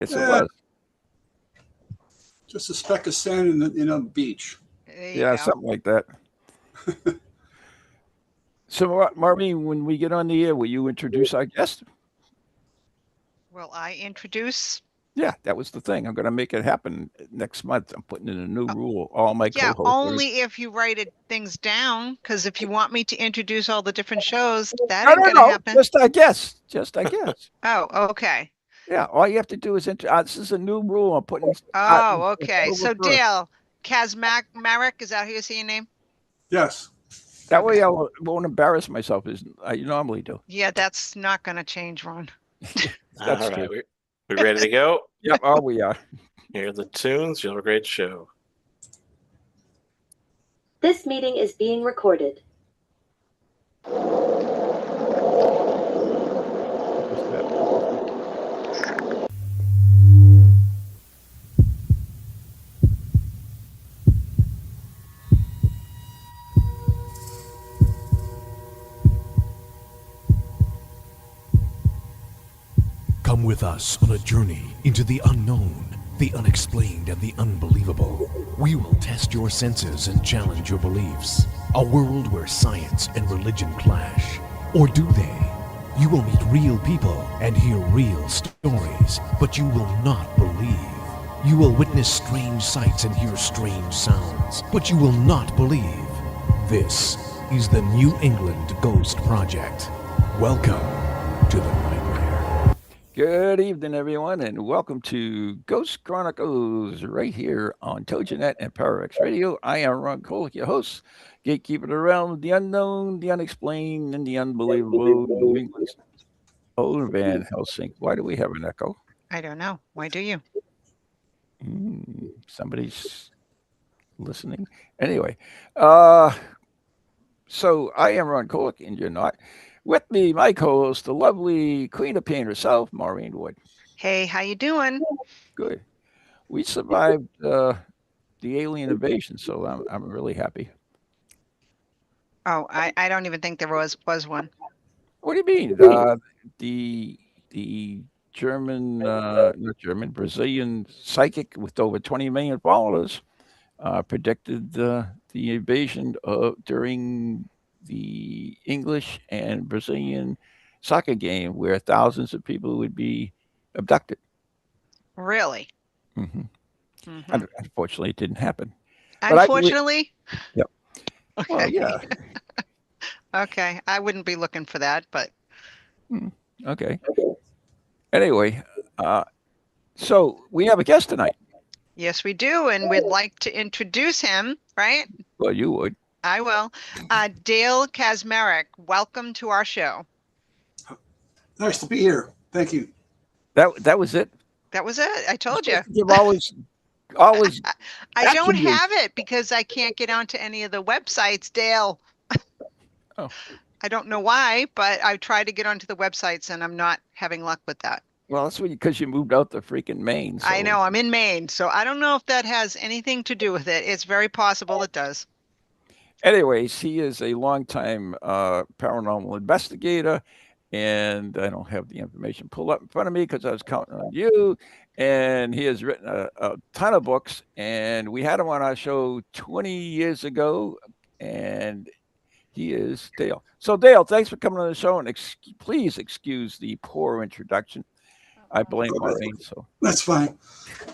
Yes, it was. Just a speck of sand in a beach. There you Yeah, go. something like that. So, Marvin, when we get on the air, will you introduce our guest? Will I introduce? Yeah, that was the thing. I'm going to make it happen next month. I'm putting in a new rule. All my Yeah, co-hosts. only if you write things down, because if you want me to introduce all the different shows, that No, ain't no, gonna no. happen. Just I guess. Just I guess. Oh, okay. Yeah, all you have to do is this is a new rule. I'm putting. Oh, okay. October So 1st. Dale Kazmarek, is that how you say your name? Yes. That way I won't embarrass myself as I normally do. Yeah, that's not gonna change, Ron. That's All true. right, we ready to go? Yep. Oh, we are. Here are the tunes. You'll have a great show. This meeting is being recorded. Come with us on a journey into the unknown, the unexplained, and the unbelievable. We will test your senses and challenge your beliefs. A world where science and religion clash. Or do they? You will meet real people and hear real stories, but you will not believe. You will witness strange sights and hear strange sounds, but you will not believe. This is the New England Ghost Project. Welcome to the nightmare. Good evening, everyone, and welcome to Ghost Chronicles right here on TogiNet and PowerX Radio. I am Ron Kolick, your host, gatekeeper of the realm, the unknown, the unexplained, and the unbelievable. New England's own Van Helsing. Why do we have an echo? I don't know. Why do you? Somebody's listening. Anyway, so I am Ron Kolick, and you're not. With me, my co-host, the lovely Queen of Pain herself, Maureen Wood. Hey, how you doing? Good. We survived the alien invasion, so I'm really happy. Oh, I don't even think there was one. What do you mean? The German, not German, Brazilian psychic with over 20 million followers predicted the invasion during the English and Brazilian soccer game where thousands of people would be abducted. Really? hmm Mm-hmm. Unfortunately, it didn't happen. Unfortunately? Yep. Okay. Well, yeah. Okay. I wouldn't be looking for that, but. Okay. Anyway, so we have a guest tonight. Yes, we do. And we'd like to introduce him, right? Well, you would. I will. Dale Kazmarek, welcome to our show. Nice to be here. Thank you. That was it. That was it. I told you. You've always. I don't have it because I can't get onto any of the websites, Dale. Oh. I don't know why, but I tried to get onto the websites and I'm not having luck with that. Well, that's because you moved out to freaking Maine. So. I know. I'm in Maine, so I don't know if that has anything to do with it. It's very possible it does. Anyways, he is a longtime paranormal investigator, and I don't have the information pulled up in front of me because I was counting on you. And he has written a ton of books, and we had him on our show 20 years ago, and he is Dale. So, Dale, thanks for coming on the show, and please excuse the poor introduction. I blame Maureen. So that's fine.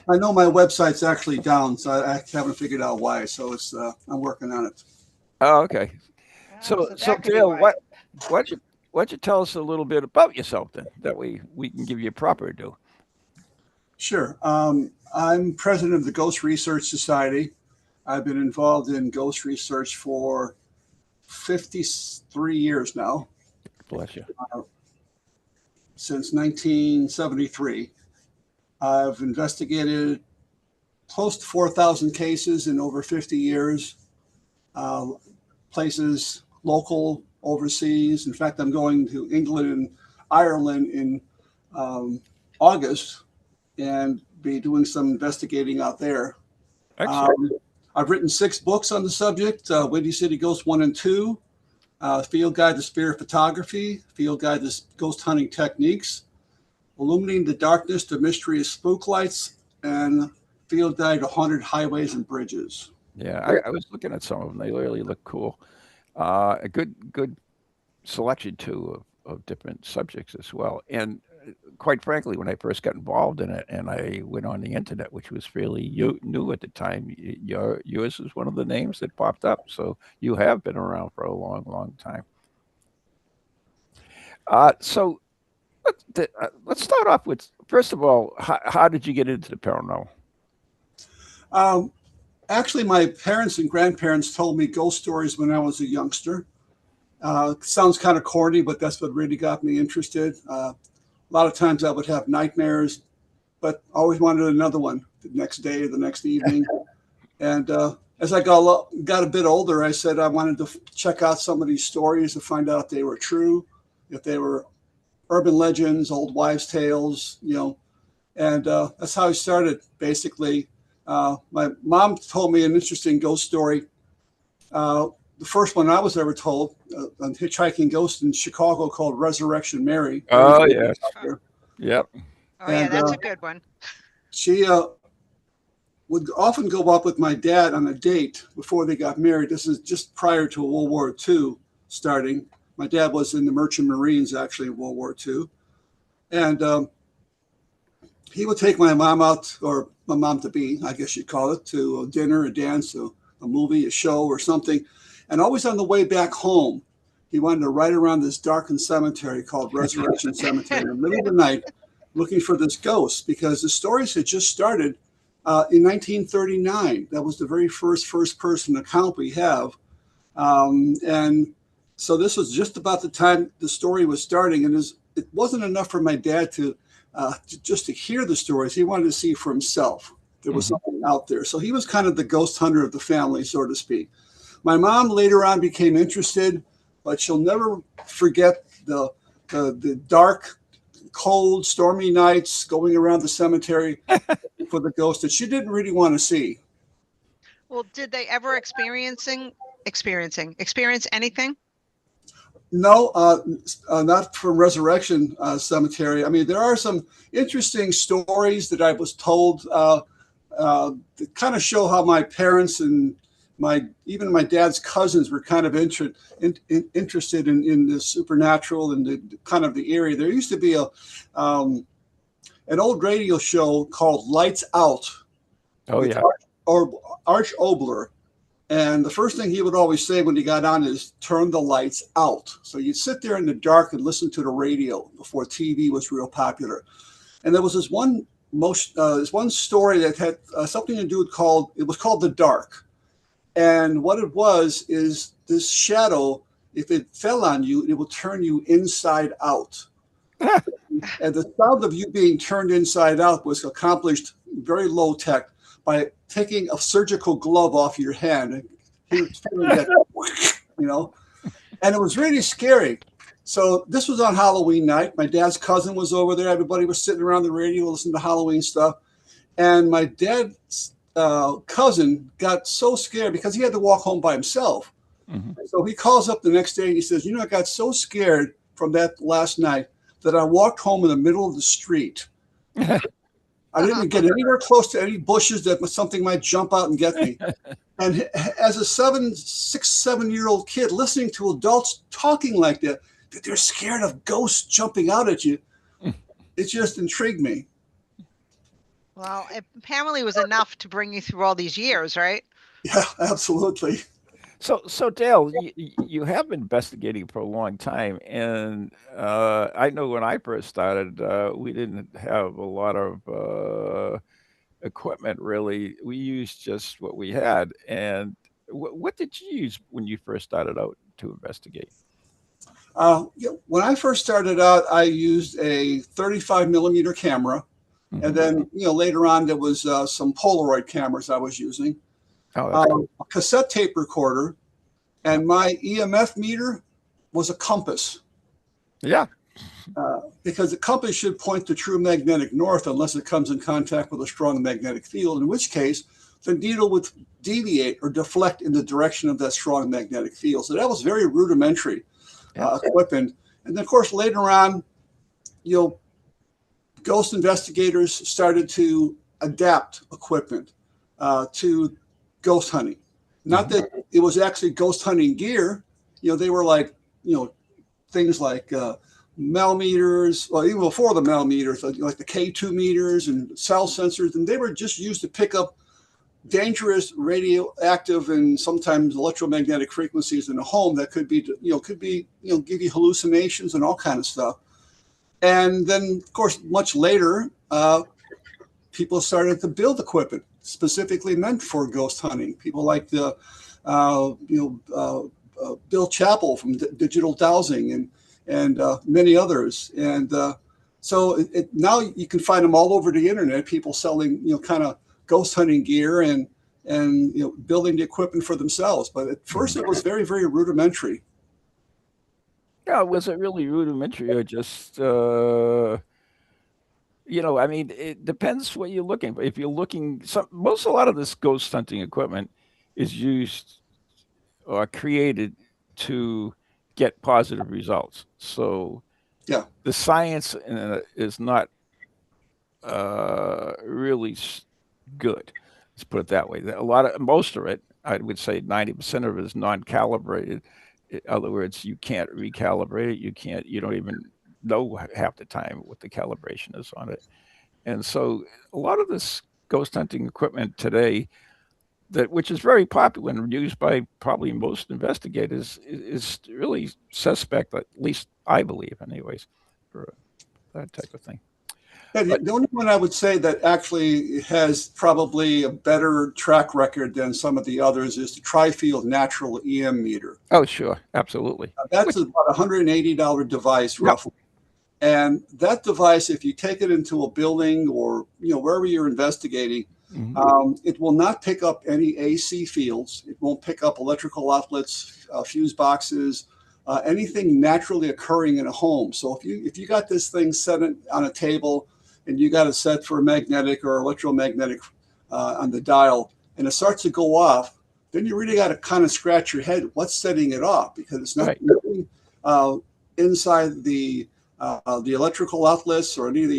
I know my website's actually down, so I haven't figured out why. So it's I'm working on it. Oh, okay. So Dale, why don't you tell us a little bit about yourself then? That way we can give you proper due. Sure. I'm president of the Ghost Research Society. I've been involved in ghost research for 53 years now. Bless you. Since 1973. I've investigated close to 4,000 cases in over 50 years. Places local, overseas. In fact, I'm going to England and Ireland in August and be doing some investigating out there. I've written 6 books on the subject, Windy City Ghosts 1 and 2, Field Guide to Spirit Photography, Field Guide to Ghost Hunting Techniques, Illuminating the Darkness, the Mystery of Spook Lights, and Field Guide to Haunted Highways and Bridges. Yeah, I was looking at some of them. They really look cool. A good selection too of different subjects as well. And quite frankly, when I first got involved in it, and I went on the internet, which was fairly new at the time, yours is one of the names that popped up. So you have been around for a long, long time. So let's start off with, first of all, how did you get into the paranormal? Actually, my parents and grandparents told me ghost stories when I was a youngster. Sounds kind of corny, but that's what really got me interested. A lot of times I would have nightmares, but always wanted another one the next day or the next evening. And as I got a bit older, I said I wanted to check out some of these stories to find out if they were true, if they were urban legends, old wives' tales, and that's how I started, basically. My mom told me an interesting ghost story. The first one I was ever told, a hitchhiking ghost in Chicago called Resurrection Mary. Oh, yeah. Yep. Oh, yeah, that's a good one. She would often go up with my dad on a date before they got married. This is just prior to World War II starting. My dad was in the Merchant Marines, actually, in World War II. And he would take my mom out, or my mom-to-be, I guess you'd call it, to a dinner, a dance, a movie, a show, or something. And always on the way back home, he wanted to ride around this darkened cemetery called Resurrection Cemetery in the middle of the night looking for this ghost, because the stories had just started in 1939. That was the very first-person account we have. And so this was just about the time the story was starting. And it wasn't enough for my dad to just to hear the stories. He wanted to see for himself. There was something out there. So he was kind of the ghost hunter of the family, so to speak. My mom later on became interested, but she'll never forget the dark, cold, stormy nights going around the cemetery for the ghost that she didn't really want to see. Well, did they ever experience anything? No, not from Resurrection Cemetery. I mean, there are some interesting stories that I was told that kind of show how my parents and even my dad's cousins were kind of interested in the supernatural and the kind of the area. There used to be an old radio show called Lights Out. Oh, yeah. Arch Obler. And the first thing he would always say when he got on is turn the lights out. So you'd sit there in the dark and listen to the radio before TV was real popular. And there was this one story that had something to do with it was called The Dark. And what it was is this shadow, if it fell on you, it will turn you inside out. And the sound of you being turned inside out was accomplished very low tech by taking a surgical glove off your hand. And he was feeling that, and it was really scary. So this was on Halloween night. My dad's cousin was over there. Everybody was sitting around the radio listening to Halloween stuff. And my dad's cousin got so scared because he had to walk home by himself. Mm-hmm. So he calls up the next day and he says, I got so scared from that last night that I walked home in the middle of the street. I didn't get anywhere close to any bushes that something might jump out and get me. And as a 7-year-old kid listening to adults talking like that they're scared of ghosts jumping out at you, it just intrigued me. Well, apparently it was enough to bring you through all these years, right? Yeah, absolutely. So Dale, you have been investigating for a long time, and I know when I first started, we didn't have a lot of equipment really. We used just what we had. And what did you use when you first started out to investigate? When I first started out, I used a 35 millimeter camera. Mm-hmm. And then, later on, there was some Polaroid cameras I was using. Cool. A cassette tape recorder, and my EMF meter was a compass. Yeah. Because the compass should point to true magnetic north unless it comes in contact with a strong magnetic field, in which case the needle would deviate or deflect in the direction of that strong magnetic field. So that was very rudimentary equipment. And then, of course, later on, ghost investigators started to adapt equipment to ghost hunting. Not that it was actually ghost hunting gear. They were like, things like mel meters, well, even before the mel meters, like the K2 meters and cell sensors, and they were just used to pick up dangerous radioactive and sometimes electromagnetic frequencies in a home that could be give you hallucinations and all kind of stuff. And then, of course, much later, people started to build equipment specifically meant for ghost hunting. People like Bill Chappell from Digital Dowsing and many others. And so now you can find them all over the internet. People selling kind of ghost hunting gear and building the equipment for themselves. But at first, it was very, very rudimentary. Yeah, was it really rudimentary or just, I mean, it depends what you're looking for. If you're looking, a lot of this ghost hunting equipment is used or created to get positive results. So, yeah, the science in it is not really good. Let's put it that way. Most of it, I would say 90% of it is non-calibrated. In other words, you can't recalibrate it. You don't even know half the time what the calibration is on it. And so a lot of this ghost hunting equipment today, which is very popular and used by probably most investigators, is really suspect, at least I believe anyways, for that type of thing. Yeah, the only one I would say that actually has probably a better track record than some of the others is the Tri-Field Natural EM meter. Oh, sure. Absolutely. That's about $180 device, roughly. Yep. And that device, if you take it into a building or wherever you're investigating, it will not pick up any AC fields. It won't pick up electrical outlets, fuse boxes, anything naturally occurring in a home. So if you got this thing set on a table and you got it set for magnetic or electromagnetic on the dial, and it starts to go off, then you really got to kind of scratch your head what's setting it off, because it's not nothing inside the electrical outlets or any of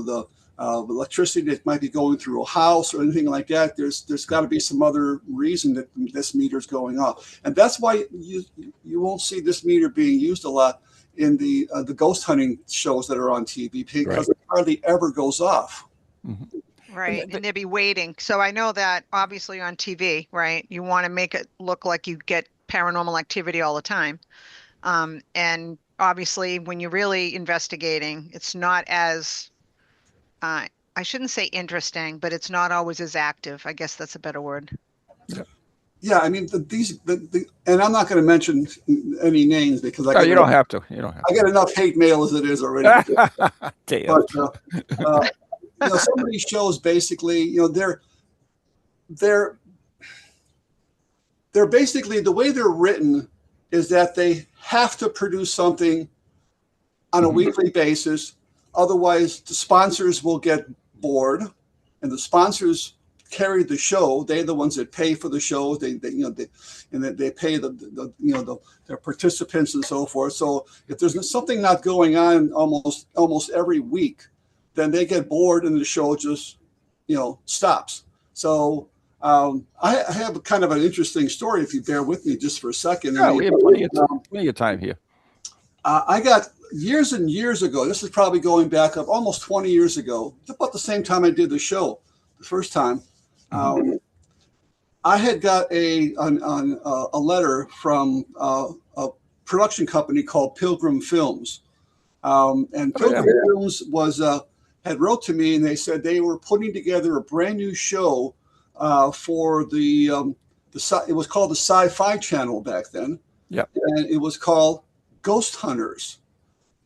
the electricity that might be going through a house or anything like that. There's got to be some other reason that this meter's going off, and that's why you won't see this meter being used a lot in the ghost hunting shows that are on TV, because it hardly ever goes off. Mm-hmm. Right, and they'd be waiting. So I know that obviously on TV, right, you want to make it look like you get paranormal activity all the time, and obviously when you're really investigating, it's not as I shouldn't say interesting, but it's not always as active. I guess that's a better word. Yeah, I mean and I'm not going to mention any names because you don't have to. I get enough hate mail as it is already. But some of these shows basically, they're basically, the way they're written is that they have to produce something on a weekly basis. Otherwise, the sponsors will get bored, and the sponsors carry the show. They're the ones that pay for the show. They pay their participants and so forth. So if there's something not going on almost every week, then they get bored and the show just stops. So I have kind of an interesting story, if you bear with me just for a second. Yeah, we have plenty of time here. I got years and years ago. This is probably going back up almost 20 years ago, about the same time I did the show the first time. I had got a letter from a production company called Pilgrim Films, and Pilgrim Films had wrote to me, and they said they were putting together a brand new show for it was called the Sci-Fi Channel back then. Yeah, and it was called Ghost Hunters.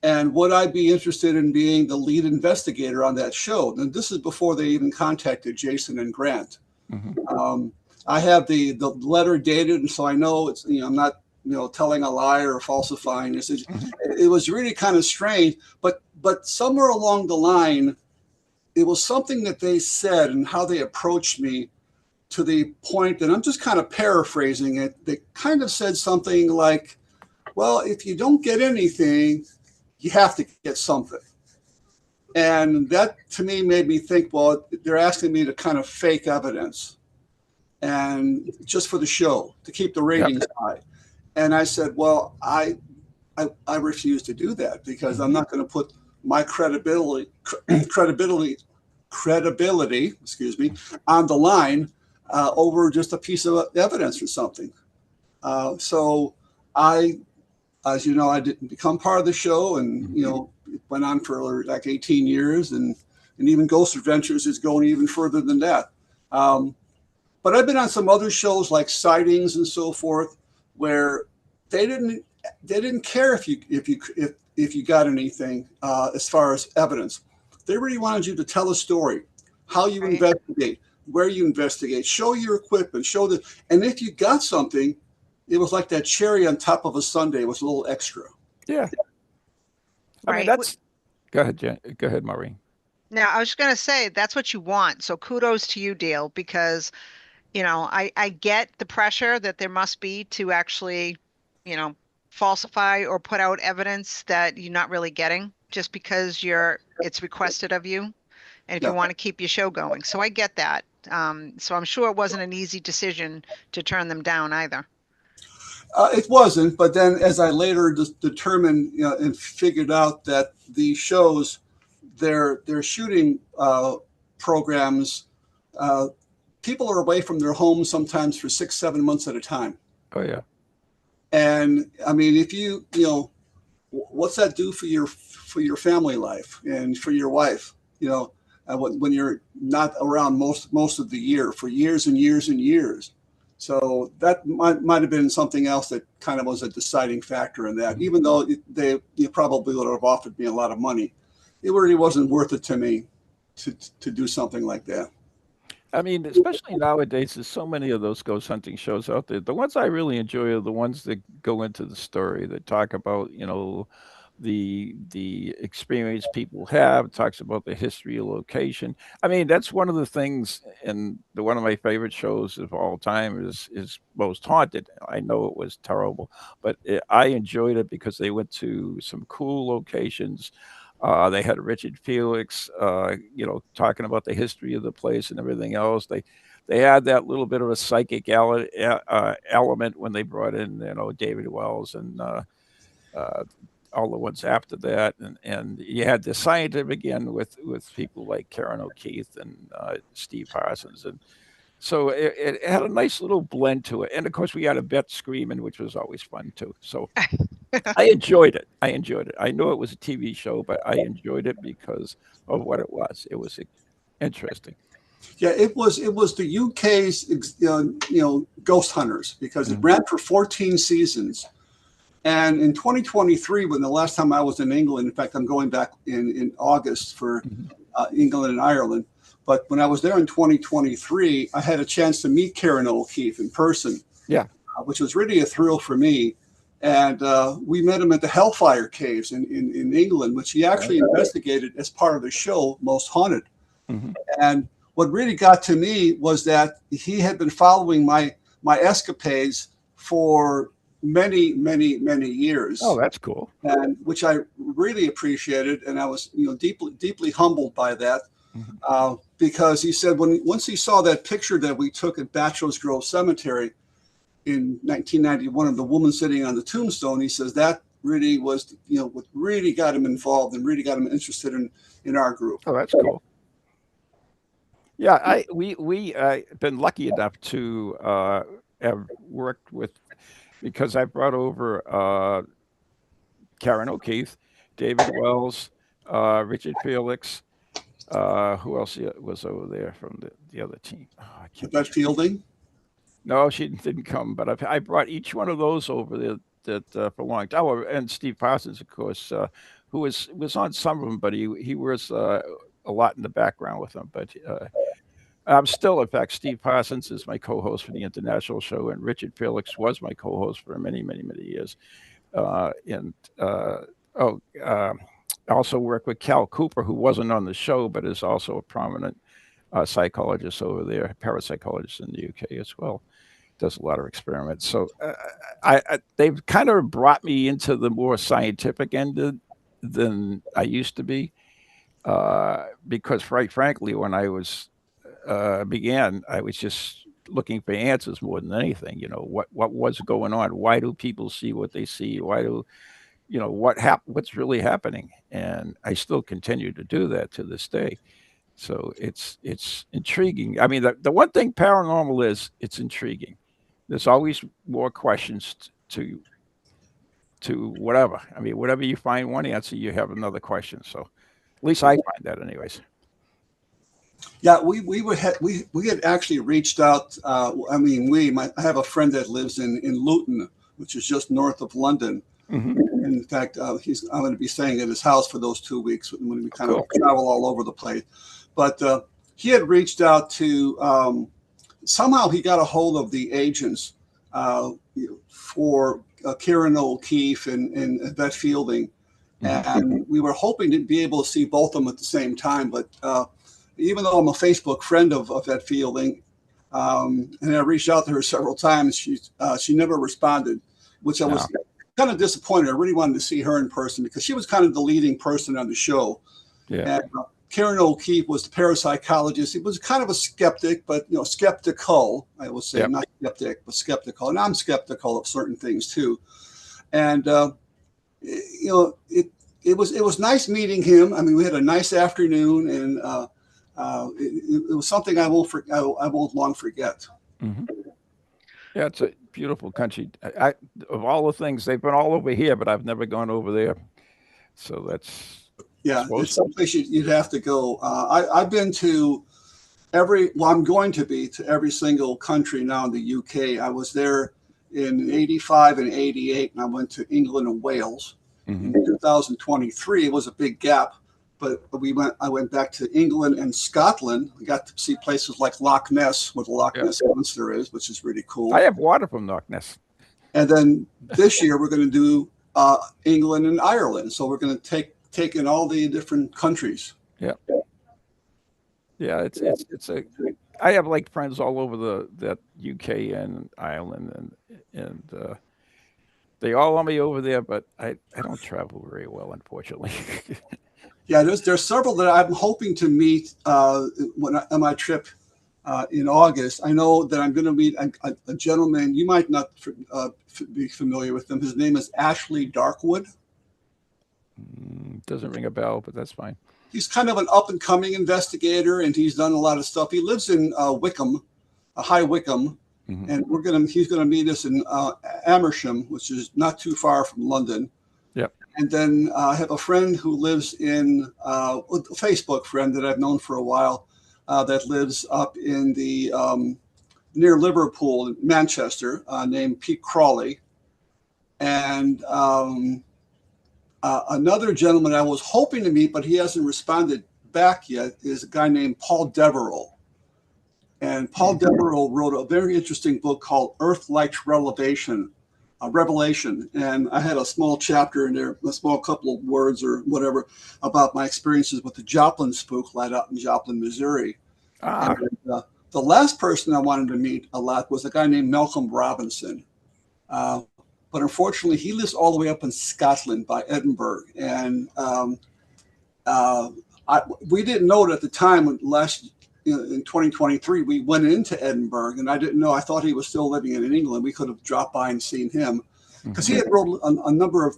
And would I be interested in being the lead investigator on that show? And this is before they even contacted Jason and Grant. Mm-hmm. I have the letter dated, and so I know it's I'm not telling a lie or falsifying this. It was really kind of strange, but somewhere along the line, it was something that they said and how they approached me, to the point that I'm just kind of paraphrasing it. They kind of said something like, "Well, if you don't get anything, you have to get something." And that to me made me think, well, they're asking me to kind of fake evidence and just for the show to keep the Yep. ratings high. And I said, well, I refuse to do that because I'm not going to put my credibility, excuse me, on the line over just a piece of evidence or something. So I, as you know, I didn't become part of the show, and it went on for like 18 years, and even Ghost Adventures is going even further than that. But I've been on some other shows like Sightings and so forth, where they didn't care if you got anything as far as evidence. They really wanted you to tell a story, how you investigate, where you investigate, show your equipment, show the, and if you got something, it was like that cherry on top of a sundae. It was a little extra. Yeah. I mean, that's. Go ahead, Jen. Go ahead, Maureen. Now, I was just going to say that's what you want. So kudos to you, Dale, because I get the pressure that there must be to actually, falsify or put out evidence that you're not really getting just because it's requested of you, and if you want to keep your show going. So I get that. So I'm sure it wasn't an easy decision to turn them down either. It wasn't, but then as I later determined and figured out that the shows, they're shooting programs. People are away from their homes sometimes for 6-7 months at a time. Oh yeah. And I mean, if what's that do for your family life and for your wife? When you're not around most of the year for years and years and years. So that might have been something else that kind of was a deciding factor in that. Even though they probably would have offered me a lot of money, it really wasn't worth it to me to do something like that. I mean, especially nowadays, there's so many of those ghost hunting shows out there. The ones I really enjoy are the ones that go into the story, that talk about, the experience people have, talks about the history of location. I mean, that's one of the things, and one of my favorite shows of all time is Most Haunted. I know it was terrible, but I enjoyed it because they went to some cool locations. They had Richard Felix, talking about the history of the place and everything else. They had that little bit of a psychic element when they brought in, David Wells and all the ones after that, and you had the scientific again with people like Karen O'Keefe and Steve Parsons, and so it had a nice little blend to it. And of course, we had a Beth screaming, which was always fun too. So I enjoyed it. I know it was a TV show, but I enjoyed it because of what it was. It was interesting. Yeah, it was the UK's Ghost Hunters, because it ran for 14 seasons. And in 2023, when the last time I was in England, in fact, I'm going back in August for England and Ireland. But when I was there in 2023, I had a chance to meet Karen O'Keefe in person. Yeah, which was really a thrill for me. And we met him at the Hellfire Caves in England, which he actually investigated as part of the show Most Haunted. Mm-hmm. And what really got to me was that he had been following my escapades for many, many, many years. Oh, that's cool. And which I really appreciated, and I was deeply humbled by that. Mm-hmm. Because he said once he saw that picture that we took at Bachelor's Grove Cemetery in 1991 of the woman sitting on the tombstone, he says that really was what really got him involved and really got him interested in our group. Oh, that's cool. Yeah, we been lucky enough to have worked with, because I brought over Karen O'Keefe, David Wells, Richard Felix. Who else was over there from the other team? Oh, I can't. Beth Fielding? No, she didn't come, but I brought each one of those over there for a long time. Oh, and Steve Parsons, of course, who was on some of them, but he was a lot in the background with them. But I'm still, in fact, Steve Parsons is my co-host for the international show, and Richard Felix was my co-host for many, many, many years. I also work with Cal Cooper, who wasn't on the show, but is also a prominent psychologist over there, parapsychologist in the UK as well. Does a lot of experiments. So they've kind of brought me into the more scientific end than I used to be. because, right, frankly, when I was began, I was just looking for answers more than anything. What was going on? Why do people see what they see? Why do what's really happening? And I still continue to do that to this day. So it's intriguing. I mean, the one thing paranormal is, it's intriguing. There's always more questions to whatever. I mean, whatever you find one answer, you have another question. So at least I find that, anyways. Yeah, we had actually reached out. I have a friend that lives in Luton, which is just north of London. Hmm. In fact, I'm going to be staying at his house for those 2 weeks when we kind of Cool. travel all over the place. But he had reached out to, somehow he got a hold of the agents for Kieran O'Keefe and Yvette Fielding. And we were hoping to be able to see both of them at the same time. But even though I'm a Facebook friend of Yvette Fielding, and I reached out to her several times, she never responded, which I was kind of disappointed. I really wanted to see her in person because she was kind of the leading person on the show. Yeah. And Karen O'Keefe was the parapsychologist. He was kind of a skeptic, but skeptical. I would say, not skeptic, but skeptical. And I'm skeptical of certain things too. And it was nice meeting him. I mean, we had a nice afternoon, and it was something I won't long forget. Mm-hmm. Yeah, it's a beautiful country. Of all the things, they've been all over here, but I've never gone over there. So it's someplace you'd have to go. I've been to I'm going to be to every single country now in the UK. I was there in 85 and 88, and I went to England and Wales. Mm-hmm. In 2023, it was a big gap, but I went back to England and Scotland. We got to see places like Loch Ness, where the Loch Ness Monster is, which is really cool. I have water from Loch Ness. And then this year we're going to do England and Ireland. So we're going to take in all the different countries. Yeah. Yeah, I have like friends all over that UK and Ireland, and they all want me over there, but I don't travel very well, unfortunately. Yeah, there's several that I'm hoping to meet on my trip in August. I know that I'm going to meet a gentleman. You might not be familiar with him. His name is Ashley Darkwood. Doesn't ring a bell, but that's fine. He's kind of an up-and-coming investigator, and he's done a lot of stuff. He lives in Wickham, High Wycombe, and he's going to meet us in Amersham, which is not too far from London. Yep. And then I have a friend who lives a Facebook friend that I've known for a while that lives up in the near Liverpool, Manchester, named Pete Crawley. And another gentleman I was hoping to meet, but he hasn't responded back yet, is a guy named Paul Deverell. And Paul Deverell wrote a very interesting book called Earth-like Revelation. And I had a small chapter in there, a small couple of words or whatever, about my experiences with the Joplin spook light out in Joplin, Missouri. And the last person I wanted to meet a lot was a guy named Malcolm Robinson. But unfortunately, he lives all the way up in Scotland by Edinburgh. And we didn't know it at the time. In 2023, we went into Edinburgh, and I didn't know. I thought he was still living in England. We could have dropped by and seen him, because he had wrote a number of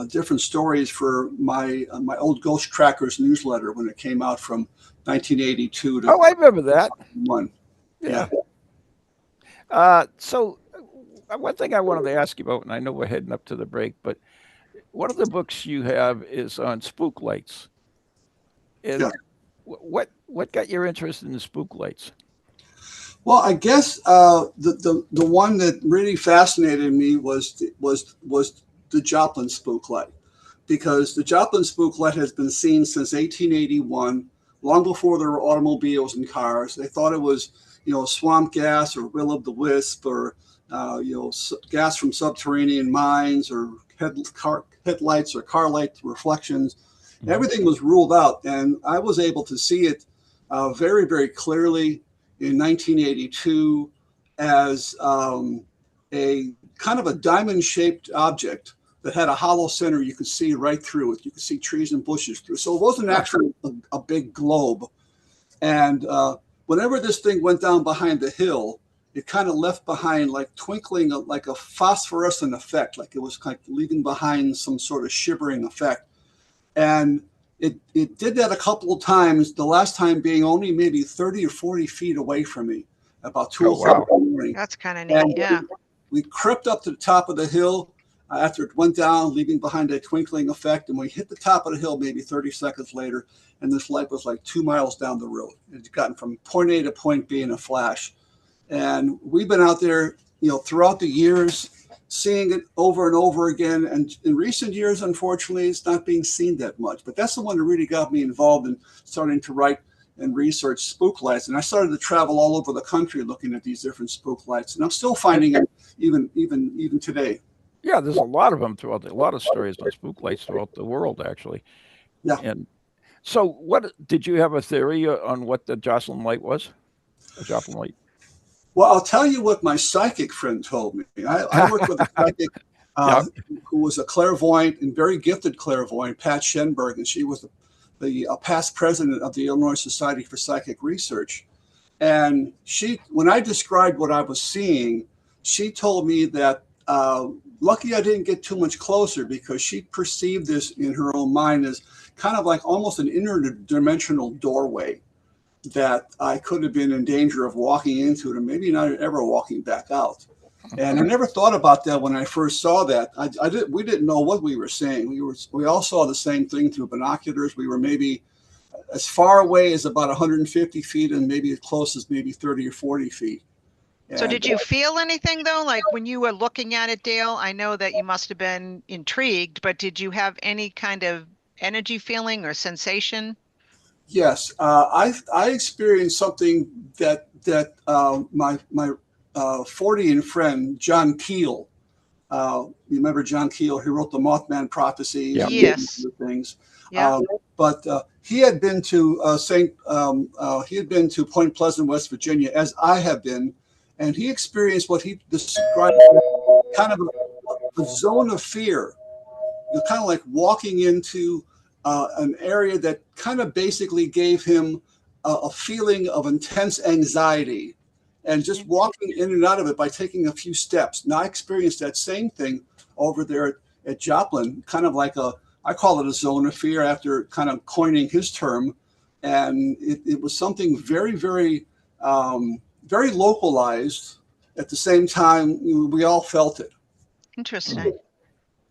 different stories for my old Ghost Trackers newsletter when it came out from 1982 to. Oh, I remember that. One. Yeah. So one thing I wanted to ask you about, and I know we're heading up to the break, but one of the books you have is on spook lights. And what got your interest in the spook lights? Well, I guess the one that really fascinated me was the Joplin spook light, because the Joplin spook light has been seen since 1881, long before there were automobiles and cars. They thought it was swamp gas or will-o'-the-wisp or gas from subterranean mines or headlights or car light reflections. Everything was ruled out, and I was able to see it very, very clearly in 1982 as a kind of a diamond-shaped object that had a hollow center. You could see right through it. You could see trees and bushes through. So it wasn't actually a big globe. And whenever this thing went down behind the hill, it kind of left behind like twinkling, like a phosphorescent effect, like it was kind of leaving behind some sort of shivering effect. And it did that a couple of times, the last time being only maybe 30 or 40 feet away from me, about 2 o'clock in the morning. That's kind of neat. And Yeah. we crept up to the top of the hill after it went down, leaving behind a twinkling effect. And we hit the top of the hill maybe 30 seconds later, and this light was like 2 miles down the road. It's gotten from point A to point B in a flash. And we've been out there, throughout the years, seeing it over and over again. And in recent years, unfortunately, it's not being seen that much. But that's the one that really got me involved in starting to write and research spook lights. And I started to travel all over the country looking at these different spook lights. And I'm still finding it even today. Yeah, there's a lot of them a lot of stories on spook lights throughout the world, actually. Yeah. And so, what did you have a theory on what the Jocelyn light was? The Jocelyn light. Well, I'll tell you what my psychic friend told me. I worked with a psychic who was a clairvoyant and very gifted clairvoyant, Pat Schenberg, and she was the past president of the Illinois Society for Psychic Research. And when I described what I was seeing, she told me that lucky I didn't get too much closer, because she perceived this in her own mind as kind of like almost an interdimensional doorway that I could have been in danger of walking into it and maybe not ever walking back out. And I never thought about that when I first saw that. We didn't know what we were seeing. We all saw the same thing through binoculars. We were maybe as far away as about 150 feet and maybe as close as maybe 30 or 40 feet. So did you feel anything though? Like when you were looking at it, Dale, I know that you must have been intrigued, but did you have any kind of energy feeling or sensation? Yes, I experienced something that my Fortean friend John Keel. You remember John Keel? He wrote the Mothman Prophecies. Yeah. Yes. Things. Yeah. But he had been to Point Pleasant, West Virginia, as I have been, and he experienced what he described as kind of a zone of fear. Kind of like walking into an area that kind of basically gave him a feeling of intense anxiety, and just walking in and out of it by taking a few steps. Now I experienced that same thing over there at Joplin, kind of like I call it a zone of fear after kind of coining his term. And it was something very, very, very localized. At the same time, we all felt it. Interesting.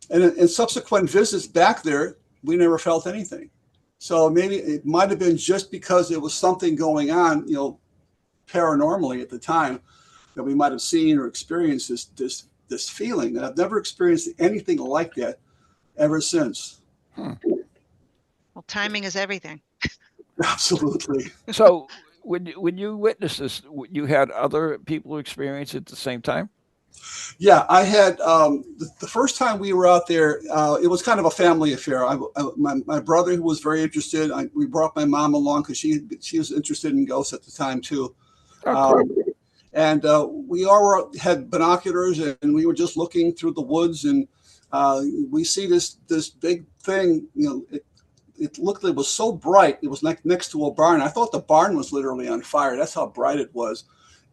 And in subsequent visits back there, we never felt anything. So maybe it might have been just because there was something going on, paranormally at the time, that we might have seen or experienced this feeling. And I've never experienced anything like that ever since. Well, timing is everything. Absolutely. So, when you witnessed this, you had other people experience it at the same time? Yeah, I had the first time we were out there. It was kind of a family affair. My brother, who was very interested, we brought my mom along because she was interested in ghosts at the time too. Oh, cool. And we all had binoculars, and we were just looking through the woods, and we see this big thing. It looked, it was so bright. It was like next to a barn. I thought the barn was literally on fire. That's how bright it was.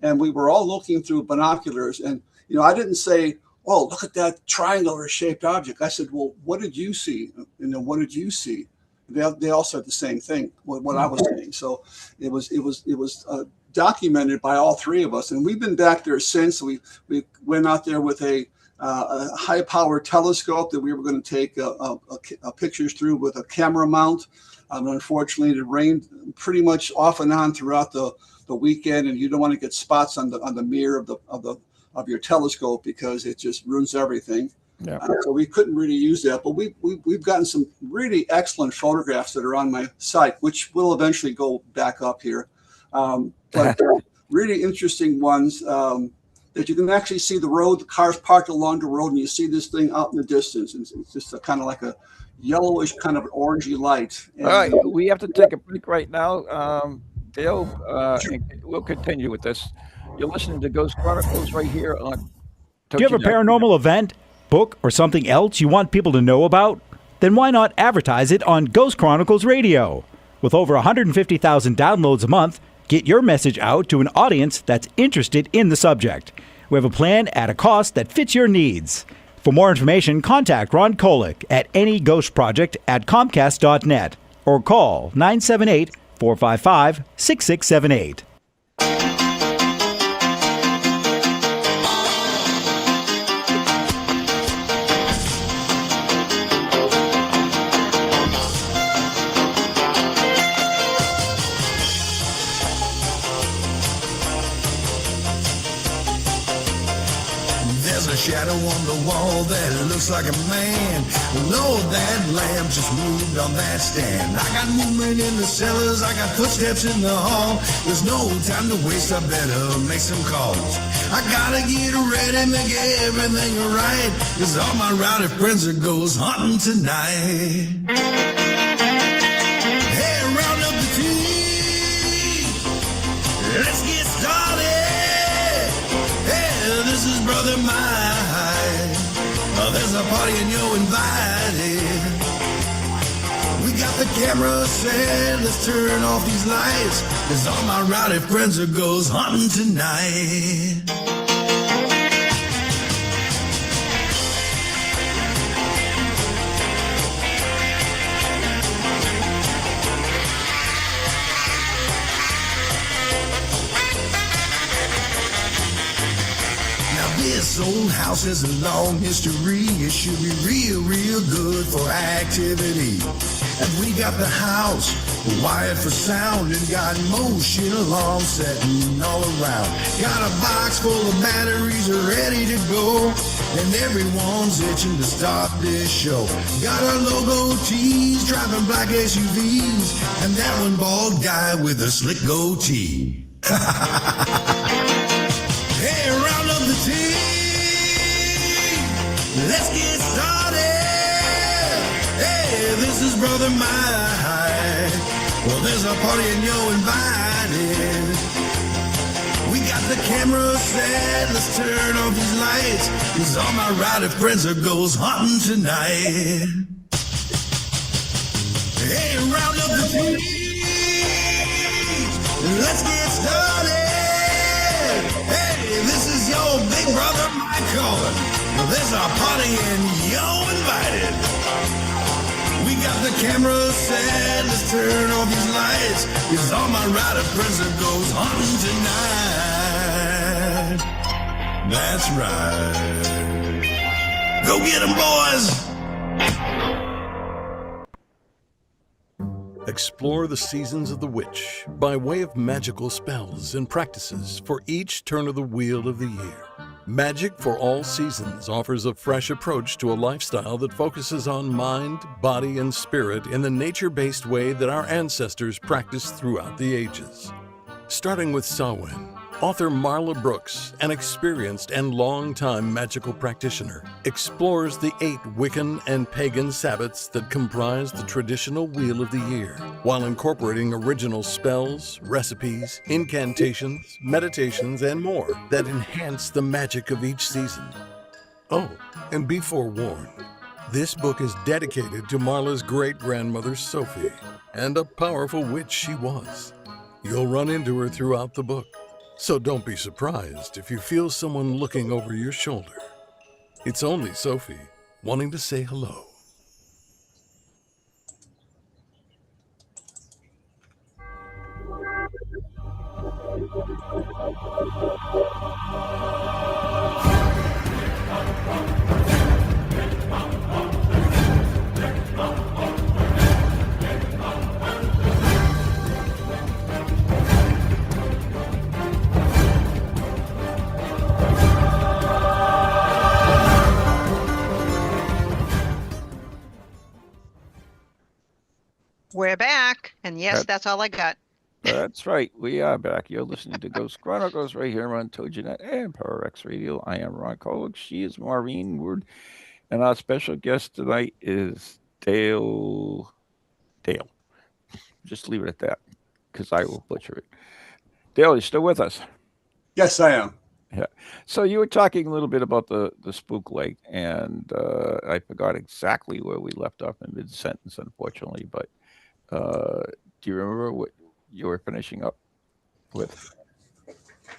And we were all looking through binoculars, and I didn't say, "Oh, look at that triangular shaped object." I said, "Well, what did you see?" And then, "What did you see?" They all said the same thing. What I was saying. So it was documented by all three of us, and we've been back there since. We went out there with a high-powered telescope that we were going to take pictures through with a camera mount. Unfortunately, it rained pretty much off and on throughout the weekend, and you don't want to get spots on the mirror of your telescope because it just ruins everything. Yeah. So we couldn't really use that, but we've gotten some really excellent photographs that are on my site, which will eventually go back up here. But really interesting ones that you can actually see the road, the cars parked along the road, and you see this thing out in the distance. And it's just kind of like a yellowish, kind of an orangey light. And, all right, we have to take a break right now. Dale, we'll continue with this. You're listening to Ghost Chronicles right here on. Do you have a paranormal event? book, or something else you want people to know about? Then why not advertise it on Ghost Chronicles Radio? With over 150,000 downloads a month, get your message out to an audience that's interested in the subject. We have a plan at a cost that fits your needs. For more information, contact Ron Kolick at anyghostproject@comcast.net or call 978-455-6678. Shadow on the wall that looks like a man. Lord, that lamp just moved on that stand. I got movement in the cellars, I got footsteps in the hall. There's no time to waste, I better make some calls. I gotta get ready, make everything right, 'cause all my rowdy friends are ghost hunting tonight. Hey, round up the team, let's get started. Hey, this is Brother Mike. There's a party and you're invited. We got the camera set, let's turn off these lights, 'cause all my rowdy friends are ghost hunting tonight. This old house has a long history. It should be real, real good for activity. And we got the house wired for sound and got motion alarms setting all around. Got a box full of batteries ready to go, and everyone's itching to start this show. Got our logo tees, driving black SUVs, and that one bald guy with a slick goatee. Hey, round up the team. Let's get started. Hey, this is Brother Mike. Well, there's a party and you're invited. We got the camera set, let's turn off these lights, 'cause all my rowdy friends are ghost hunting tonight. Hey, round up the team. Let's get started. Hey, this is your big brother Mike calling. Well, there's a party and you're invited. We got the camera set, let's turn off these lights, 'cause all my rowdy friends are ghost hunting tonight. That's right. Go get 'em, boys! Explore the seasons of the witch by way of magical spells and practices for each turn of the wheel of the year. Magic for All Seasons offers a fresh approach to a lifestyle that focuses on mind, body, and spirit in the nature-based way that our ancestors practiced throughout the ages. Starting with Samhain, author Marla Brooks, an experienced and long-time magical practitioner, explores the 8 Wiccan and pagan Sabbats that comprise the traditional Wheel of the Year, while incorporating original spells, recipes, incantations, meditations, and more that enhance the magic of each season. Oh, and be forewarned, this book is dedicated to Marla's great-grandmother Sophie, and a powerful witch she was. You'll run into her throughout the book. So don't be surprised if you feel someone looking over your shoulder. It's only Sophie, wanting to say hello. We're back. And yes, that's all I got. That's right. We are back. You're listening to Ghost Chronicles right here on TogiNet and PowerX Radio. I am Ron Kolick. She is Maureen Wood. And our special guest tonight is Dale. Just leave it at that, because I will butcher it. Dale, you still with us? Yes, I am. Yeah. So you were talking a little bit about the spook light, and I forgot exactly where we left off in mid sentence, unfortunately. But do you remember what you were finishing up with?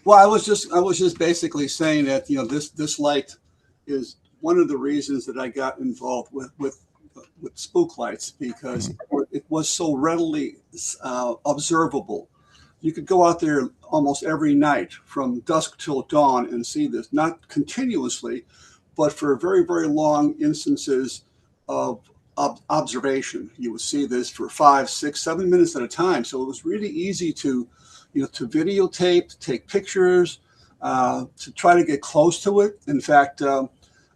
Well, I was just basically saying that this light is one of the reasons that I got involved with spook lights because it was so readily observable. You could go out there almost every night from dusk till dawn and see this, not continuously, but for very, very long instances of observation. You would see this for 5, 6, 7 minutes at a time. So it was really easy to videotape, to take pictures, to try to get close to it. In fact,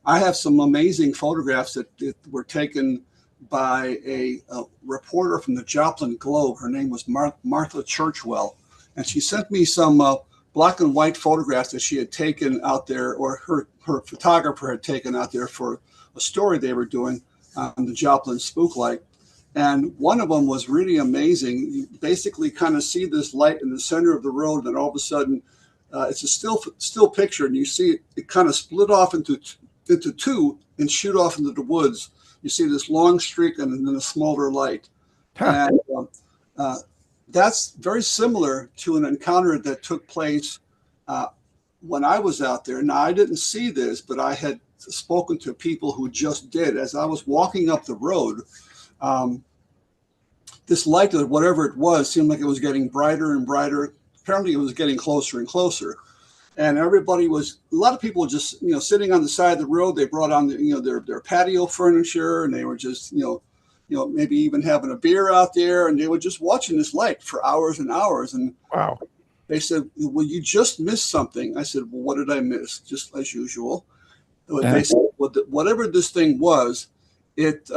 I have some amazing photographs that were taken by a reporter from the Joplin Globe. Her name was Martha Churchwell, and she sent me some black and white photographs that she had taken out there, or her photographer had taken out there for a story they were doing on the Joplin spook light. And one of them was really amazing. You basically kind of see this light in the center of the road, and all of a sudden, it's a still picture, and you see it kind of split off into two and shoot off into the woods. You see this long streak and then a smaller light. Huh. And that's very similar to an encounter that took place when I was out there. Now, I didn't see this, but I had spoken to people who just did. As I was walking up the road, this light, whatever it was, seemed like it was getting brighter and brighter. Apparently, it was getting closer and closer. And a lot of people were just, sitting on the side of the road. They brought on, their patio furniture, and they were just, maybe even having a beer out there, and they were just watching this light for hours and hours. And Wow. they said, "Well, you just missed something." I said, "Well, what did I miss?" Just as usual. They said, well, whatever this thing was, it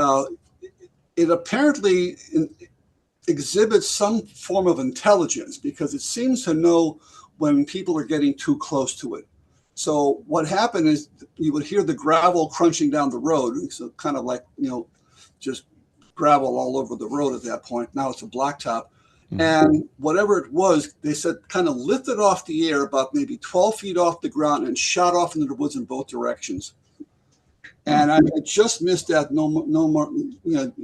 apparently exhibits some form of intelligence because it seems to know when people are getting too close to it. So what happened is you would hear the gravel crunching down the road. So kind of like, just gravel all over the road at that point. Now it's a blacktop. Mm-hmm. And whatever it was, they said kind of lifted off the air about maybe 12 feet off the ground and shot off into the woods in both directions. And I had just missed that no more,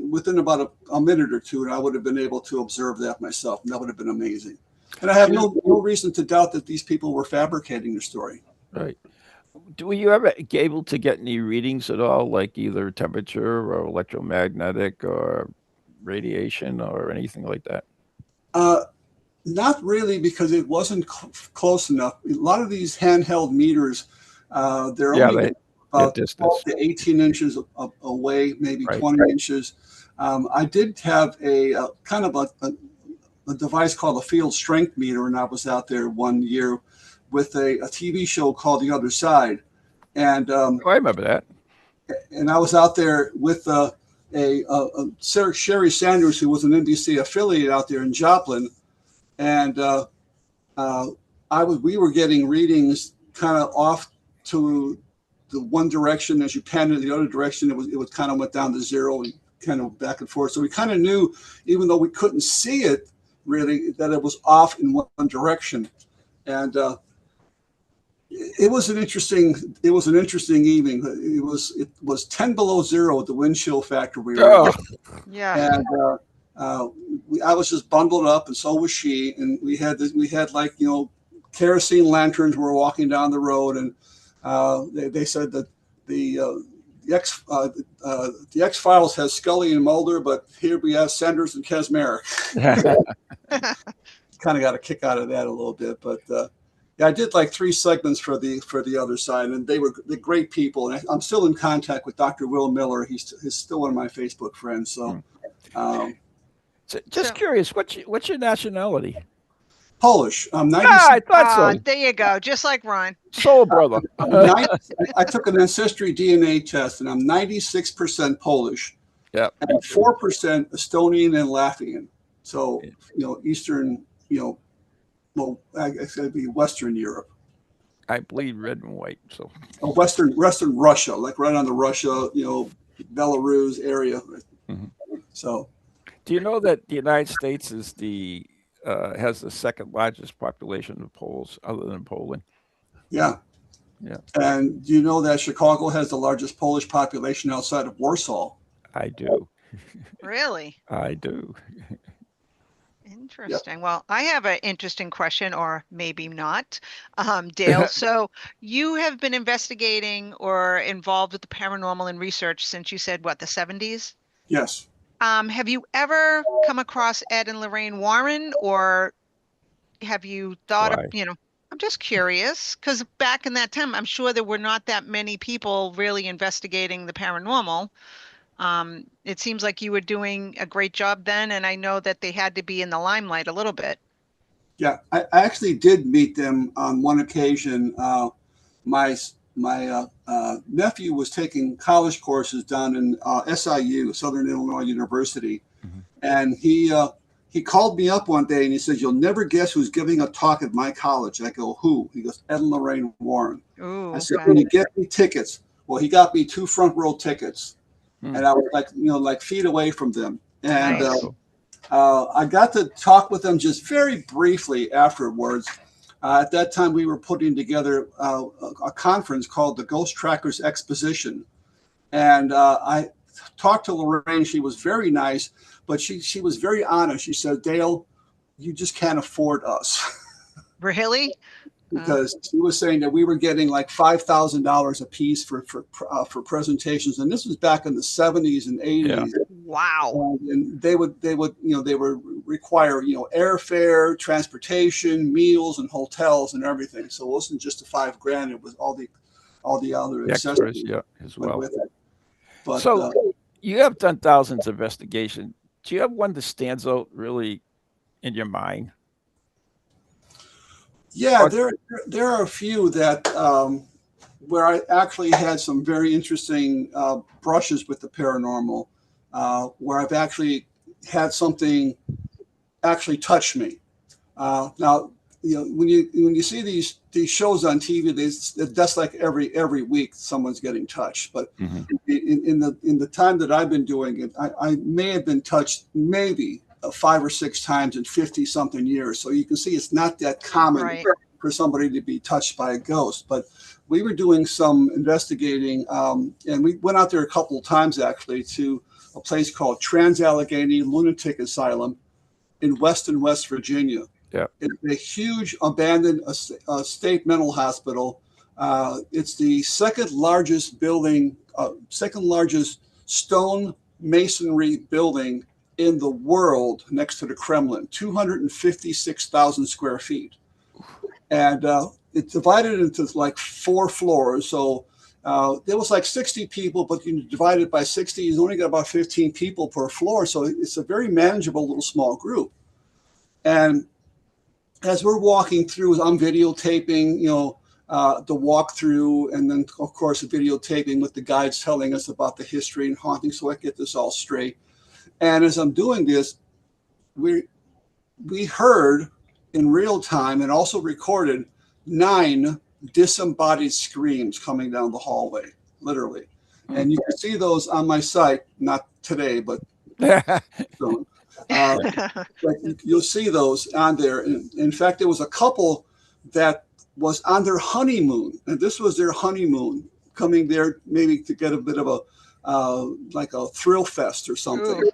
within about a minute or two, and I would have been able to observe that myself. And that would have been amazing. And I have no reason to doubt that these people were fabricating their story. Right. Were you ever able to get any readings at all, like either temperature or electromagnetic or radiation or anything like that? Not really, because it wasn't close enough. A lot of these handheld meters, they're only about 12 to 18 inches away, maybe 20 inches. I did have a kind of a device called a field strength meter, and I was out there one year with a TV show called The Other Side. And I remember that. And I was out there with Sherry Sanders, who was an NBC affiliate out there in Joplin. And we were getting readings kind of off to the one direction. As you panned in the other direction, it was kind of went down to zero and kind of back and forth. So we kind of knew, even though we couldn't see it really, that it was off in one direction. And it was an interesting evening. It was 10 below zero at the wind chill factor we were at. Yeah. And I was just bundled up, and so was she. And we had like, kerosene lanterns. We were walking down the road, and they said that the X-Files has Scully and Mulder, but here we have Sanders and Kazmarek. Kind of got a kick out of that a little bit, but yeah, I did like 3 segments for the Other Side, and they're great people. And I'm still in contact with Dr. Will Miller. He's still one of my Facebook friends. So, just curious, what's your nationality? Polish. I'm 90. I thought so. There you go. Just like Ron. Soul brother. I took an ancestry DNA test, and I'm 96% Polish. Yeah. And 4% Estonian and Latvian. So, Eastern, well, I guess it'd be Western Europe. I bleed red and white. So. Western Russia, like right on the Russia, Belarus area. Mm-hmm. So. Do you know that the United States has the second largest population of Poles, other than Poland? Yeah. Yeah. And do you know that Chicago has the largest Polish population outside of Warsaw? I do. Really? I do. Interesting. Well, I have an interesting question, or maybe not, Dale. So you have been investigating or involved with the paranormal and research since you said what, the 70s? Yes. Have you ever come across Ed and Lorraine Warren, or have you thought of, Why? I'm just curious, because back in that time, I'm sure there were not that many people really investigating the paranormal. It seems like you were doing a great job then, and I know that they had to be in the limelight a little bit. Yeah, I actually did meet them on one occasion. My nephew was taking college courses down in SIU, Southern Illinois University, Mhm. and he called me up one day and he said, "You'll never guess who's giving a talk at my college." I go, "Who?" He goes, "Ed and Lorraine Warren." Ooh, I said, okay. "Can you get me tickets?" Well, he got me 2 front row tickets, Hmm. and I was like feet away from them, and Nice. Cool. I got to talk with them just very briefly afterwards. At that time, we were putting together a conference called the Ghost Trackers Exposition. And I talked to Lorraine. She was very nice, but she was very honest. She said, "Dale, you just can't afford us." Really? Because she was saying that we were getting like $5,000 a piece for presentations. And this was back in the 70s and 80s. Wow. And they would require airfare, transportation, meals, and hotels and everything. So it wasn't just the $5,000; it was all the other The extras, accessories yeah, as went well. with it. But So you have done thousands of investigations. Do you have one that stands out really in your mind? yeah, there are a few that where I actually had some very interesting brushes with the paranormal, where I've actually had something actually touch me. Now, when you see these shows on TV, that's like every week someone's getting touched. But Mhm. in the time that I've been doing it, I may have been touched maybe 5 or 6 times in 50 something years. So you can see it's not that common Right. for somebody to be touched by a ghost. But we were doing some investigating, and we went out there a couple of times actually to a place called Trans-Allegheny Lunatic Asylum in Weston, West Virginia. Yeah. It's a huge abandoned state mental hospital. It's the second largest building, second largest stone masonry building in the world next to the Kremlin, 256,000 square feet. And it's divided into like 4 floors. So there was like 60 people, but you divide it by 60, you only got about 15 people per floor. So it's a very manageable little small group. And as we're walking through, I'm videotaping, the walkthrough, and then of course videotaping with the guides telling us about the history and haunting, so I get this all straight. And as I'm doing this, we heard in real time and also recorded 9 disembodied screams coming down the hallway, literally. And you can see those on my site, not today, but soon. Like you'll see those on there. In fact, there was a couple that was on their honeymoon, and this was their honeymoon, coming there maybe to get a bit of a like a thrill fest or something. Ooh.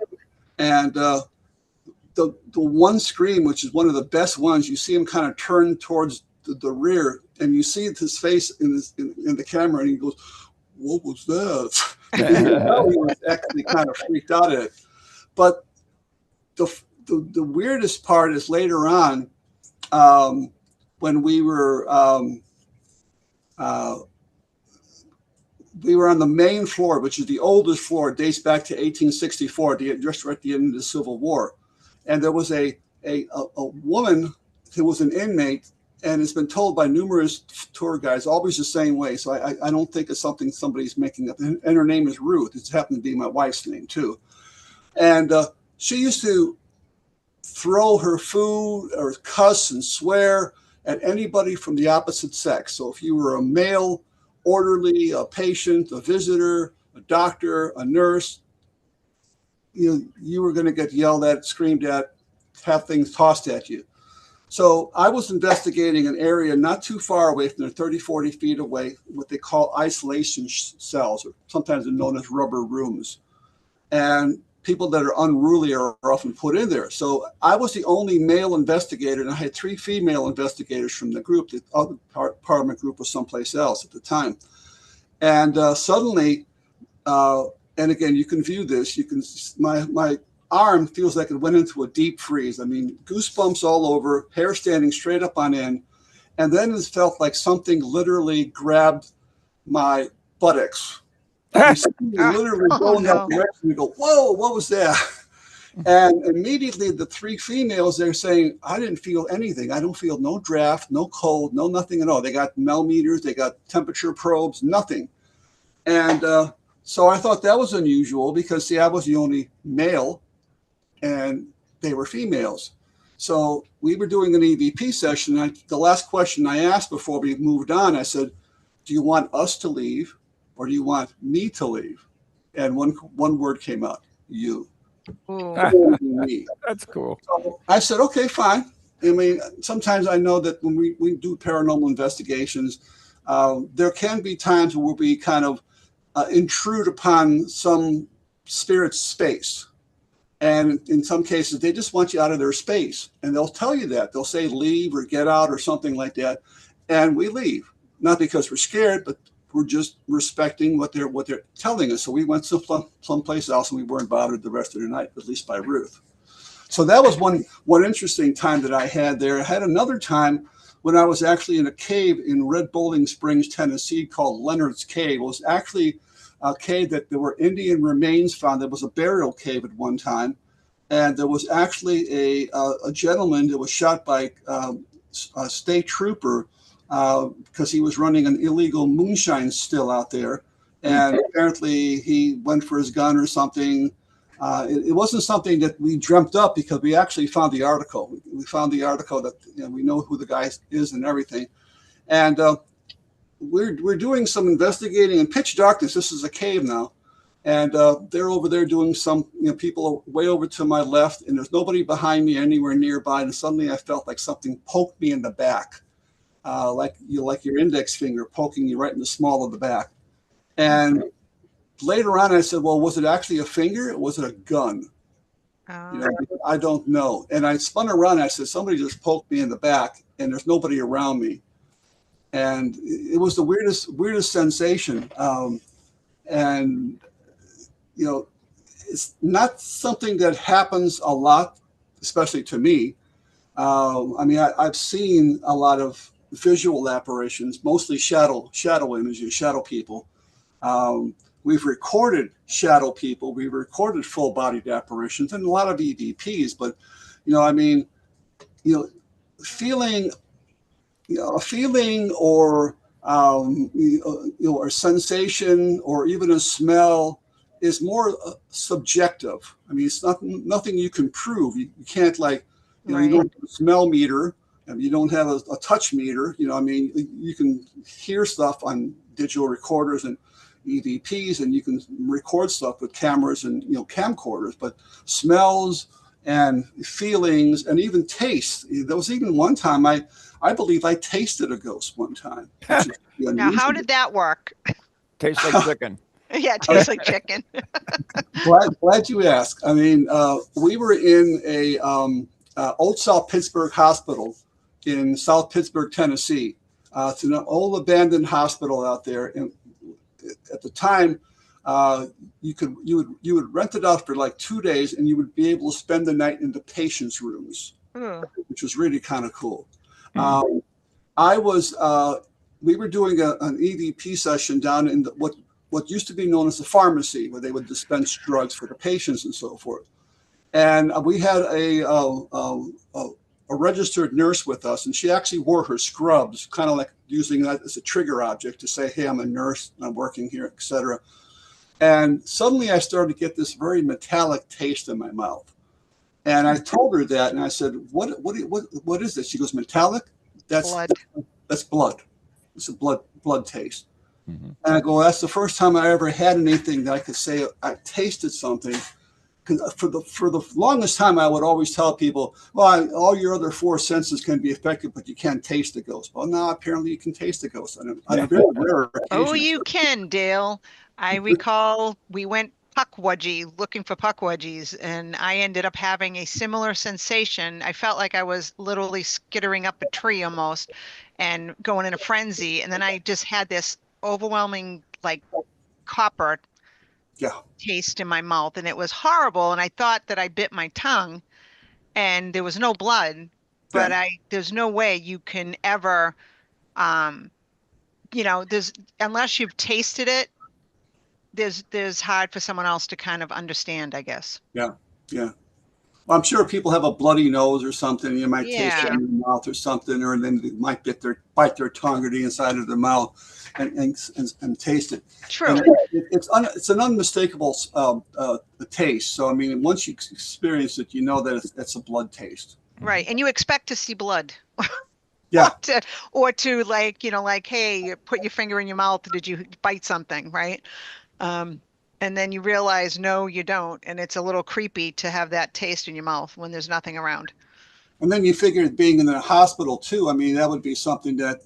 And the one scream, which is one of the best ones, you see him kind of turn towards the rear, and you see his face in the camera, and he goes, "What was that?" He was actually kind of freaked out at it. But the weirdest part is later on, when we were on the main floor, which is the oldest floor, dates back to 1864, just right at the end of the Civil War. And there was a woman who was an inmate, and it's been told by numerous tour guides, always the same way. So I don't think it's something somebody's making up. And her name is Ruth. It's happened to be my wife's name too. And she used to throw her food or cuss and swear at anybody from the opposite sex. So if you were a male orderly, a patient, a visitor, a doctor, a nurse, you were going to get yelled at, screamed at, have things tossed at you. So I was investigating an area not too far away from there, 30, 40 feet away, what they call isolation cells, or sometimes they're known as rubber rooms. And people that are unruly are often put in there. So I was the only male investigator, and I had 3 female investigators from the group. The other part of my group was someplace else at the time. And suddenly, and again, you can view this. You can my arm feels like it went into a deep freeze. I mean, goosebumps all over, hair standing straight up on end, and then it felt like something literally grabbed my buttocks. Literally go in that direction. We go, whoa! What was that? And immediately, the 3 females, they're saying, I didn't feel anything. I don't feel no draft, no cold, no nothing at all. They got millimeters, they got temperature probes, nothing. And so I thought that was unusual because, see, I was the only male and they were females. So we were doing an EVP session. The last question I asked before we moved on, I said, do you want us to leave or do you want me to leave? And one word came out, you. Me. That's cool. So I said, okay, fine. I mean, sometimes I know that when we do paranormal investigations, there can be times where we kind of intrude upon some spirit's space. And in some cases, they just want you out of their space. And they'll tell you that. They'll say leave or get out or something like that. And we leave. Not because we're scared, but we're just respecting what they're telling us. So we went someplace else and we weren't bothered the rest of the night, at least by Ruth. So that was one interesting time that I had there. I had another time when I was actually in a cave in Red Bowling Springs, Tennessee, called Leonard's Cave. It was actually a cave that there were Indian remains found. There was a burial cave at one time. And there was actually a gentleman that was shot by a state trooper because he was running an illegal moonshine still out there. And apparently he went for his gun or something. It wasn't something that we dreamt up because we actually found the article. We found the article that we know who the guy is and everything. And we're doing some investigating in pitch darkness. This is a cave now. And they're over there doing some, people are way over to my left, and there's nobody behind me anywhere nearby. And suddenly I felt like something poked me in the back, like your index finger poking you right in the small of the back. And later on, I said, well, was it actually a finger? Or was it a gun? I don't know. And I spun around and I said, somebody just poked me in the back and there's nobody around me. And it was the weirdest sensation. And, it's not something that happens a lot, especially to me. I've seen a lot of visual apparitions, mostly shadow images, shadow people. We've recorded shadow people. We've recorded full-bodied apparitions and a lot of EVPs. But, feeling, a feeling or a sensation or even a smell is more subjective. I mean, it's nothing you can prove. You can't you don't have a smell meter. You don't have a touch meter. You can hear stuff on digital recorders and EVPs, and you can record stuff with cameras and camcorders, but smells and feelings and even taste. There was even one time I believe I tasted a ghost one time. Now, how did that work? Tastes like chicken. Yeah, it tastes like chicken. Glad you asked. I mean, we were in a Old South Pittsburgh Hospital in South Pittsburgh, Tennessee. It's an old abandoned hospital out there. And at the time, you would rent it out for like 2 days, and you would be able to spend the night in the patients' rooms, which was really kind of cool. We were doing an EVP session down in what used to be known as the pharmacy, where they would dispense drugs for the patients and so forth. And we had a registered nurse with us, and she actually wore her scrubs, kind of like using that as a trigger object to say, hey, I'm a nurse, I'm working here, etc. And suddenly I started to get this very metallic taste in my mouth. And I told her that, and I said, what is this? She goes, metallic? That's blood. That's blood. It's a blood taste. Mm-hmm. And I go, that's the first time I ever had anything that I could say I tasted something, for the longest time, I would always tell people, well, all your other four senses can be affected, but you can't taste the ghost. Well, now apparently you can taste the ghost on a very rare occasion. Oh, you can, Dale. I recall we went puckwudgie looking for puckwudgies, and I ended up having a similar sensation. I felt like I was literally skittering up a tree almost and going in a frenzy. And then I just had this overwhelming, like, copper Yeah. taste in my mouth, and it was horrible. And I thought that I bit my tongue, and there was no blood, but Yeah. there's no way you can ever, there's unless you've tasted it, there's hard for someone else to kind of understand, I guess. Yeah. Yeah. Well, I'm sure people have a bloody nose or something. You might taste it Yeah. in your mouth or something, or then they might bite their tongue or the inside of their mouth and taste it. True. And it's an unmistakable taste. So I mean, once you experience it, you know that it's a blood taste. Right. And you expect to see blood. Yeah. or to like, like, hey, put your finger in your mouth. Did you bite something? Right. And then you realize, no, you don't. And it's a little creepy to have that taste in your mouth when there's nothing around. And then you figure being in a hospital too. I mean, that would be something that,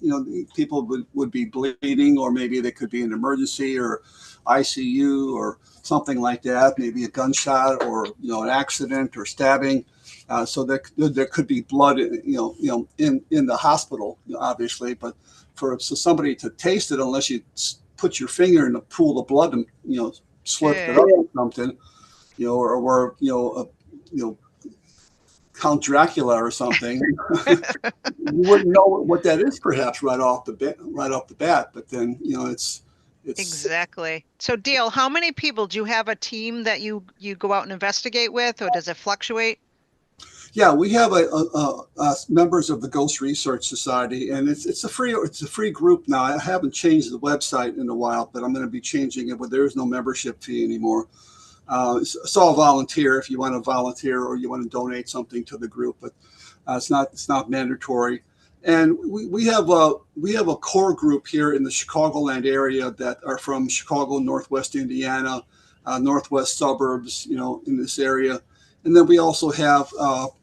people would be bleeding, or maybe they could be an emergency or ICU or something like that. Maybe a gunshot or, an accident or stabbing. So there could be blood, in the hospital, obviously. But for somebody to taste it, unless you put your finger in the pool of blood and, slurp it up or something, or Count Dracula or something, you wouldn't know what that is, perhaps right off the bat. But then, it's exactly. So, Dale, how many people do you have a team that you go out and investigate with, or does it fluctuate? Yeah, we have members of the Ghost Research Society, and it's a free group now. I haven't changed the website in a while, but I'm going to be changing it. But there is no membership fee anymore. It's all volunteer if you want to volunteer or you want to donate something to the group, but it's not mandatory. And we have a core group here in the Chicagoland area that are from Chicago, Northwest Indiana, Northwest suburbs, in this area. And then we also have,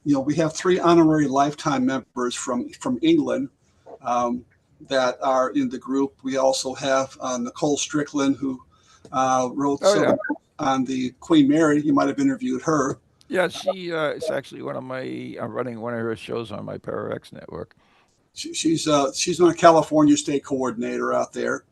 we have 3 honorary lifetime members from England that are in the group. We also have Nicole Strickland, who wrote on the Queen Mary. You might have interviewed her. Yeah, she is actually I'm running one of her shows on my PowerX network. She's my California state coordinator out there.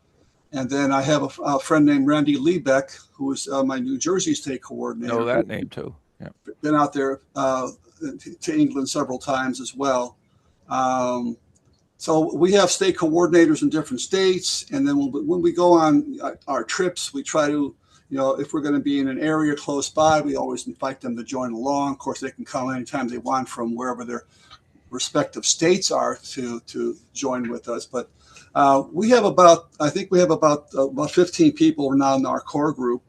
And then I have a friend named Randy Liebeck, who is my New Jersey state coordinator. Know that name too. Yeah. Been out there to England several times as well. So we have state coordinators in different states. And then when we go on our trips, we try to, if we're going to be in an area close by, we always invite them to join along. Of course, they can come anytime they want from wherever their respective states are to join with us. But we have about 15 people now in our core group.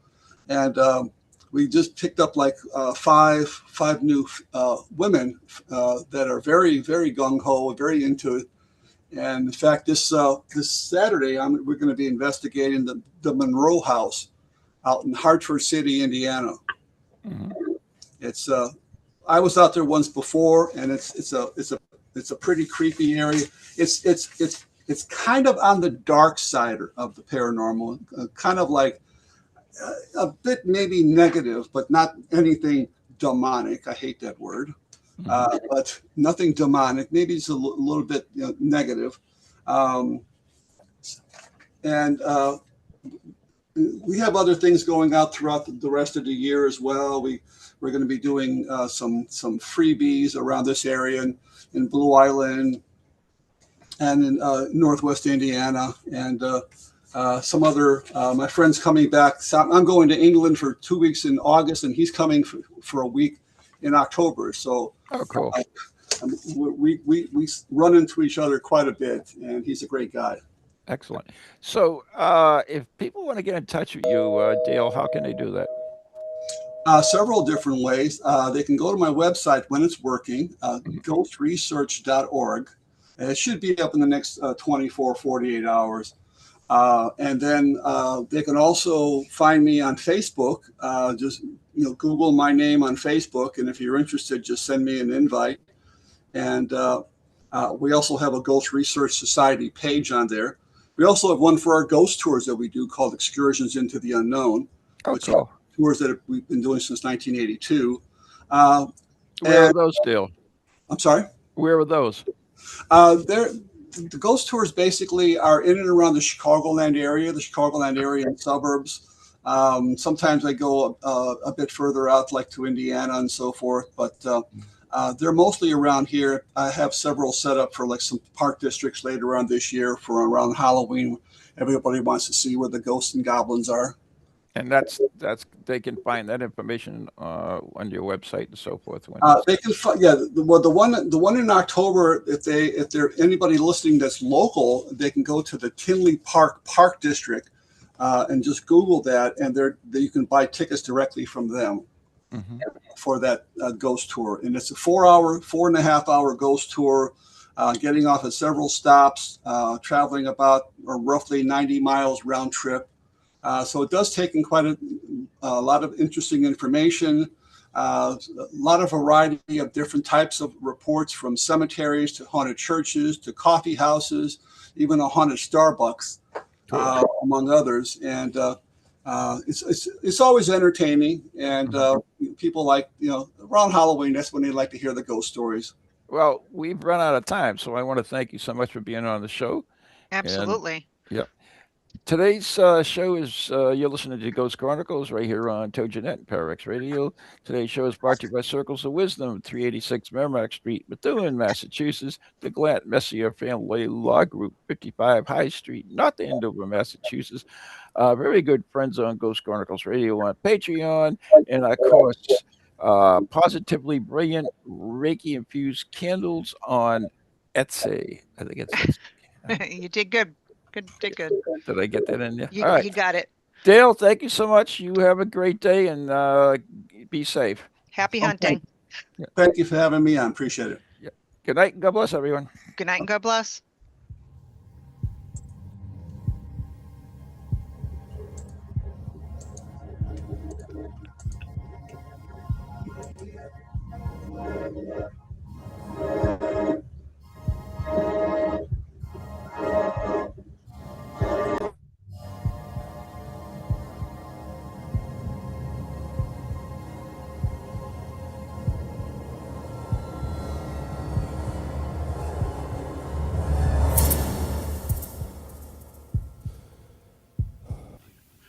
And we just picked up like five new women that are very, very gung-ho, very into it. And in fact, this Saturday, we're going to be investigating the Monroe House out in Hartford City, Indiana. Mm-hmm. It's I was out there once before, and it's a pretty creepy area. It's kind of on the dark side of the paranormal, kind of like a bit maybe negative, but not anything demonic. I hate that word. But nothing demonic. Maybe it's a little bit negative. And we have other things going out throughout the rest of the year as well. We're going to be doing some freebies around this area in Blue Island and in Northwest Indiana, and some other. My friend's coming back. I'm going to England for 2 weeks in August, and he's coming for a week in October. So cool. We run into each other quite a bit, and he's a great guy. Excellent. So if people want to get in touch with you, Dale, how can they do that? Several different ways. They can go to my website when it's working, ghostresearch.org. It should be up in the next 24, 48 hours. And then they can also find me on Facebook. Just Google my name on Facebook, and if you're interested, just send me an invite. And we also have a Ghost Research Society page on there. We also have one for our ghost tours that we do called Excursions into the Unknown, which are tours that we've been doing since 1982. Where are those, Dale? I'm sorry? Where are those? The ghost tours basically are in and around the Chicagoland area and suburbs. Sometimes I go a bit further out, like to Indiana and so forth, but they're mostly around here. I have several set up for like some park districts later on this year for around Halloween. Everybody wants to see where the ghosts and goblins are. And that's they can find that information on your website and so forth. They can the one in October. If they're anybody listening that's local, they can go to the Tinley Park District and just Google that, and you can buy tickets directly from them for that ghost tour. And it's a 4.5 hour ghost tour, getting off at several stops, traveling about roughly 90 miles round trip. So it does take in quite a lot of interesting information, a lot of variety of different types of reports, from cemeteries to haunted churches to coffee houses, even a haunted Starbucks, among others. And it's always entertaining, and people like, around Halloween, that's when they like to hear the ghost stories. Well, we've run out of time, so I want to thank you so much for being on the show. Absolutely. Yep. Today's show is you're listening to Ghost Chronicles right here on TogiNet and Pararex Radio. Today's show is brought to you by Circles of Wisdom, 386 Merrimack Street, Methuen, Massachusetts. The Glant Messier Family Law Group, 55 High Street, North Andover, Massachusetts. Very good friends on Ghost Chronicles Radio on Patreon, and of course, Positively Brilliant Reiki Infused Candles on Etsy. I think it's Etsy. You did good. Did good. Did I get that in there? You, All right. you got it. Dale, thank you so much. You have a great day, and be safe. Happy hunting. Thank you for having me on. Appreciate it. Yeah. Good night, and God bless everyone. Good night and God bless.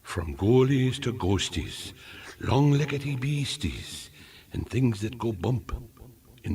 From ghoulies to ghosties, long-leggedy beasties, and things that go bump.